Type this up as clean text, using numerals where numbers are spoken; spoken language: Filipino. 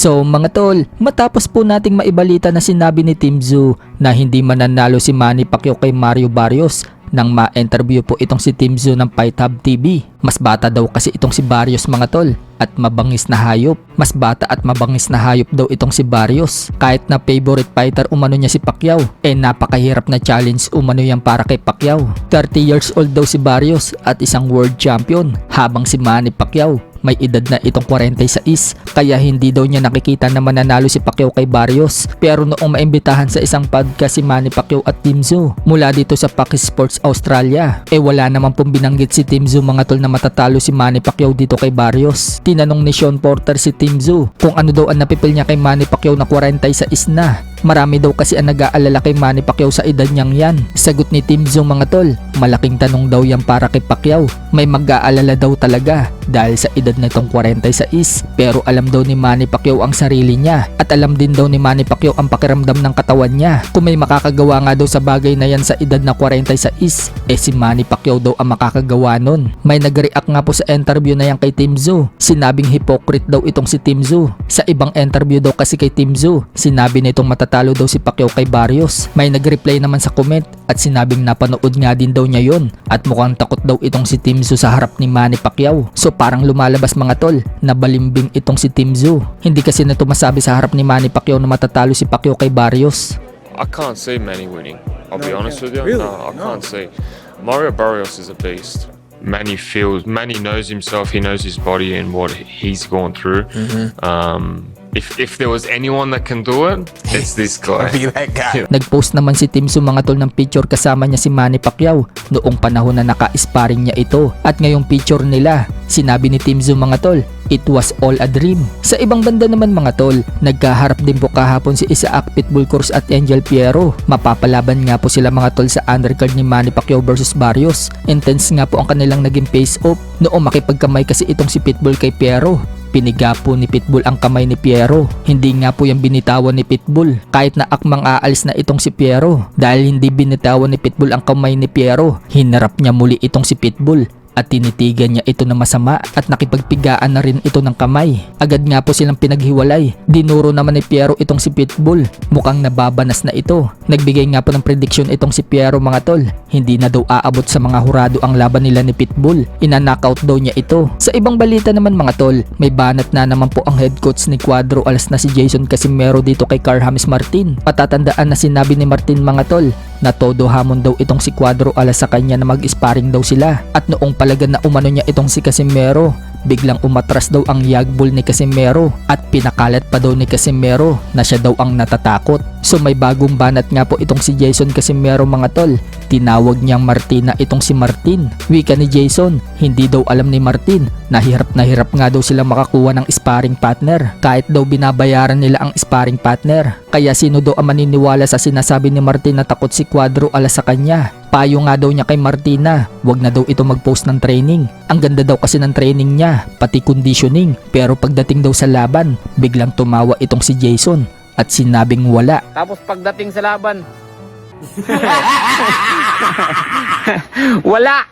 So mga tol, matapos po nating maibalita na sinabi ni Tim Tszyu na hindi mananalo si Manny Pacquiao kay Mario Barrios nang ma-interview po itong si Tim Tszyu ng Fight Hub TV. Mas bata daw kasi itong si Barrios mga tol at mabangis na hayop. Mas bata at mabangis na hayop daw itong si Barrios. Kahit na favorite fighter umano niya si Pacquiao, napakahirap na challenge umano yan para kay Pacquiao. 30 years old daw si Barrios at isang world champion, habang si Manny Pacquiao may edad na itong 46, kaya hindi daw niya nakikita na mananalo si Pacquiao kay Barrios. Pero noong maimbitahan sa isang podcast si Manny Pacquiao at Tim Tszyu mula dito sa Pac Sports Australia, wala naman pong binanggit si Tim Tszyu mga tol na matatalo si Manny Pacquiao dito kay Barrios. Tinanong ni Sean Porter si Tim Tszyu kung ano daw ang napipil niya kay Manny Pacquiao na 46 na. Marami daw kasi ang nag-aalala kay Manny Pacquiao sa edad niyang yan. Sagot ni Tim Tszyu mga tol, malaking tanong daw yan para kay Pacquiao. May mag-aalala daw talaga dahil sa edad na itong 46, pero alam daw ni Manny Pacquiao ang sarili niya at alam din daw ni Manny Pacquiao ang pakiramdam ng katawan niya. Kung may makakagawa nga daw sa bagay na yan sa edad na 46, si Manny Pacquiao daw ang makakagawa nun. May nag-react nga po sa interview na yan kay Tim Tszyu. Sinabing hypocrite daw itong si Tim Tszyu. Sa ibang interview daw kasi kay Tim Tszyu, sinabi nitong matatalo daw si Pacquiao kay Barrios. May nag-reply naman sa comment at sinabing napanood nga din daw niya yon at mukhang takot daw itong si Tim Tszyu sa harap ni Manny Pacquiao. So parang lumalabas mga tol na balimbing itong si Tim Tszyu. Hindi kasi na masabi sa harap ni Manny Pacquiao na matatalo si Pacquiao kay Barrios. I can't see Manny winning. I'll be honest with you. Really? No, I can't see. Mario Barrios is a beast. Manny knows himself. He knows his body and what he's gone through. If there was anyone that can do it, it's this guy. Be that guy. Nag-post naman si Tim Tszyu mga tol ng picture kasama niya si Manny Pacquiao noong panahon na naka-sparring niya ito. At ngayong picture nila, sinabi ni Tim Tszyu mga tol, it was all a dream. Sa ibang banda naman mga tol, nagkaharap din po kahapon si Isaac Pitbull Cruz at Angel Fierro. Mapapalaban nga po sila mga tol sa undercard ni Manny Pacquiao versus Barrios. Intense nga po ang kanilang naging face-off noong makipagkamay kasi itong si Pitbull kay Fierro. Piniga po ni Pitbull ang kamay ni Fierro. Hindi nga po yung binitawan ni Pitbull kahit na akmang aalis na itong si Fierro. Dahil hindi binitawan ni Pitbull ang kamay ni Fierro, hinarap niya muli itong si Pitbull at tinitigan niya ito na masama at nakipagpigaan na rin ito ng kamay. Agad nga po silang pinaghiwalay. Dinuro naman ni Fierro itong si Pitbull. Mukhang nababanas na ito. Nagbigay nga po ng prediction itong si Fierro mga tol. Hindi na daw aabot sa mga hurado ang laban nila ni Pitbull. Ina-knockout daw niya ito. Sa ibang balita naman mga tol, may banat na naman po ang head coach ni Cuadro Alas na si Jason Casimero dito kay Carl James Martin. Matatandaan na sinabi ni Martin mga tol na todo hamon daw itong si Cuadro Alas sa kanya na mag-sparring daw sila. At noong palagan na umano niya itong si Casimero, biglang umatras daw ang yagbol ni Casimero at pinakalat pa daw ni Casimero na siya daw ang natatakot. So may bagong banat nga po itong si Jason Casimero mga tol. Tinawag niyang Martina itong si Martin. Wika ni Jason, hindi daw alam ni Martin na hirap nga daw silang makakuha ng sparring partner kahit daw binabayaran nila ang sparring partner. Kaya sino daw ang maniniwala sa sinasabi ni Martin na takot si Cuadro Alas sa kanya? Payo nga daw niya kay Martina, wag na daw ito mag-post ng training. Ang ganda daw kasi ng training niya, pati conditioning. Pero pagdating daw sa laban, biglang tumawa itong si Jason at sinabing wala. Tapos pagdating sa laban, wala!